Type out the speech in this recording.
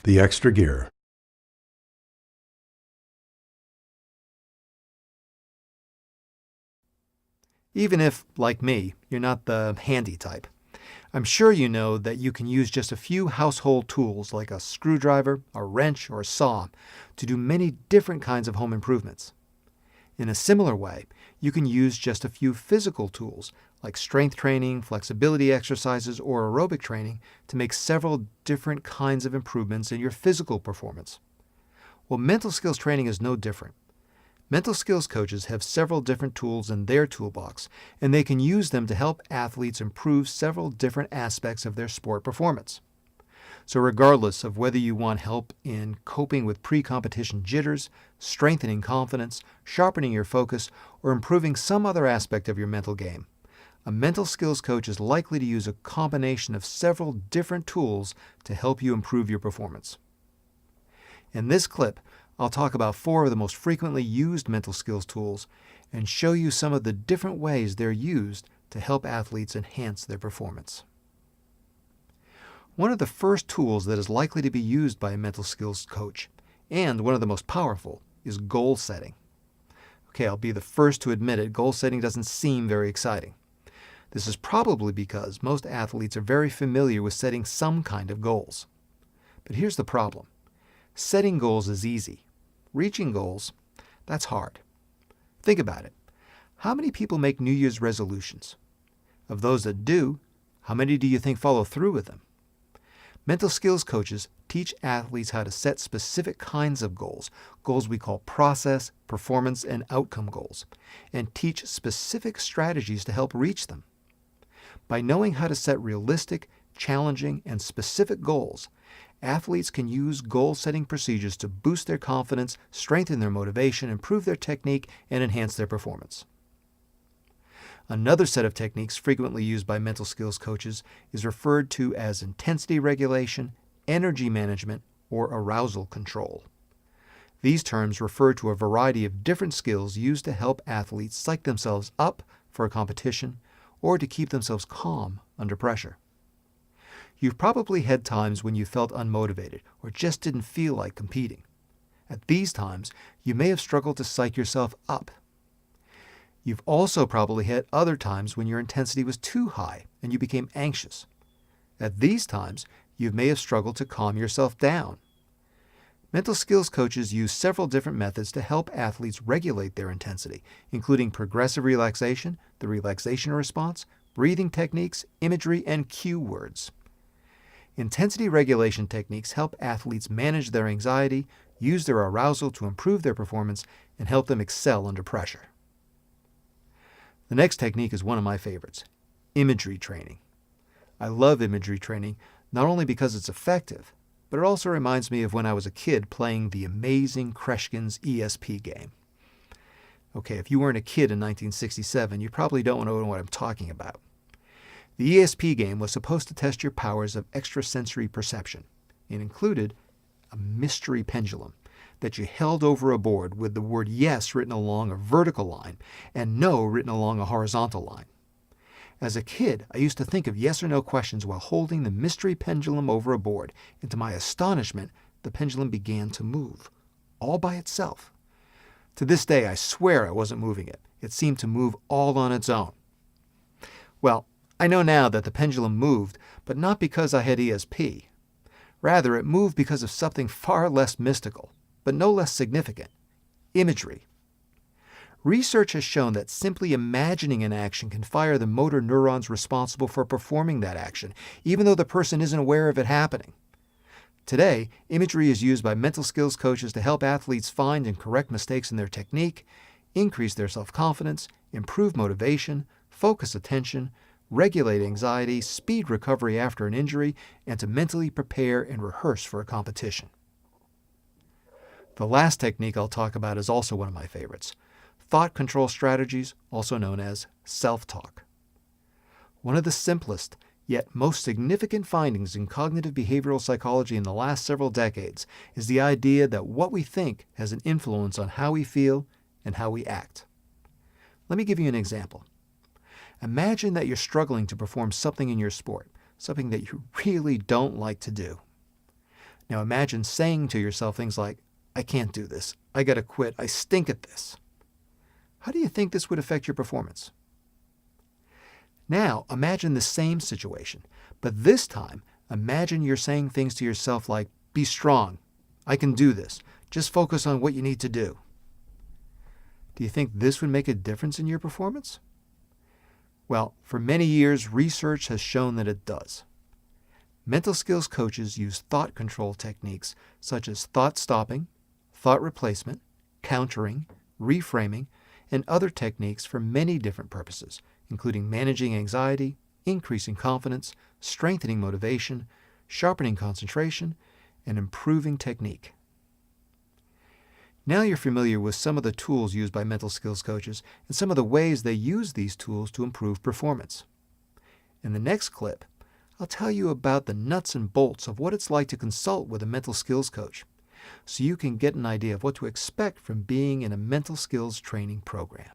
The extra gear. Even if, like me, you're not the handy type, I'm sure you know that you can use just a few household tools like a screwdriver, a wrench, or a saw to do many different kinds of home improvements. In a similar way, you can use just a few physical tools like strength training, flexibility exercises, or aerobic training to make several different kinds of improvements in your physical performance. Well, mental skills training is no different. Mental skills coaches have several different tools in their toolbox, and they can use them to help athletes improve several different aspects of their sport performance. So regardless of whether you want help in coping with pre-competition jitters, strengthening confidence, sharpening your focus, or improving some other aspect of your mental game, a mental skills coach is likely to use a combination of several different tools to help you improve your performance. In this clip, I'll talk about 4 of the most frequently used mental skills tools and show you some of the different ways they're used to help athletes enhance their performance. One of the first tools that is likely to be used by a mental skills coach, and one of the most powerful, is goal setting. Okay, I'll be the first to admit it, goal setting doesn't seem very exciting. This is probably because most athletes are very familiar with setting some kind of goals. But here's the problem. Setting goals is easy. Reaching goals, that's hard. Think about it. How many people make New Year's resolutions? Of those that do, how many do you think follow through with them? Mental skills coaches teach athletes how to set specific kinds of goals, goals we call process, performance, and outcome goals, and teach specific strategies to help reach them. By knowing how to set realistic, challenging, and specific goals, athletes can use goal-setting procedures to boost their confidence, strengthen their motivation, improve their technique, and enhance their performance. Another set of techniques frequently used by mental skills coaches is referred to as intensity regulation, energy management, or arousal control. These terms refer to a variety of different skills used to help athletes psych themselves up for a competition or to keep themselves calm under pressure. You've probably had times when you felt unmotivated or just didn't feel like competing. At these times, you may have struggled to psych yourself up. You've also probably had other times when your intensity was too high and you became anxious. At these times, you may have struggled to calm yourself down. Mental skills coaches use several different methods to help athletes regulate their intensity, including progressive relaxation, the relaxation response, breathing techniques, imagery, and cue words. Intensity regulation techniques help athletes manage their anxiety, use their arousal to improve their performance, and help them excel under pressure. The next technique is one of my favorites, imagery training. I love imagery training not only because it's effective, but it also reminds me of when I was a kid playing the amazing Kreshkin's ESP game. Okay, if you weren't a kid in 1967, you probably don't know what I'm talking about. The ESP game was supposed to test your powers of extrasensory perception. It included a mystery pendulum that you held over a board with the word yes written along a vertical line and no written along a horizontal line. As a kid, I used to think of yes or no questions while holding the mystery pendulum over a board, and to my astonishment, the pendulum began to move, all by itself. To this day, I swear I wasn't moving it. It seemed to move all on its own. Well, I know now that the pendulum moved, but not because I had ESP. Rather, it moved because of something far less mystical, but no less significant, imagery. Research has shown that simply imagining an action can fire the motor neurons responsible for performing that action, even though the person isn't aware of it happening. Today, imagery is used by mental skills coaches to help athletes find and correct mistakes in their technique, increase their self-confidence, improve motivation, focus attention, regulate anxiety, speed recovery after an injury, and to mentally prepare and rehearse for a competition. The last technique I'll talk about is also one of my favorites. Thought control strategies, also known as self-talk. One of the simplest, yet most significant findings in cognitive behavioral psychology in the last several decades is the idea that what we think has an influence on how we feel and how we act. Let me give you an example. Imagine that you're struggling to perform something in your sport, something that you really don't like to do. Now imagine saying to yourself things like, I can't do this. I gotta quit. I stink at this. How do you think this would affect your performance? Now imagine the same situation, but this time imagine you're saying things to yourself like, be strong. I can do this. Just focus on what you need to do. Do you think this would make a difference in your performance? Well, for many years, research has shown that it does. Mental skills coaches use thought control techniques such as thought stopping, thought replacement, countering, reframing, and other techniques for many different purposes, including managing anxiety, increasing confidence, strengthening motivation, sharpening concentration, and improving technique. Now you're familiar with some of the tools used by mental skills coaches and some of the ways they use these tools to improve performance. In the next clip, I'll tell you about the nuts and bolts of what it's like to consult with a mental skills coach, so you can get an idea of what to expect from being in a mental skills training program.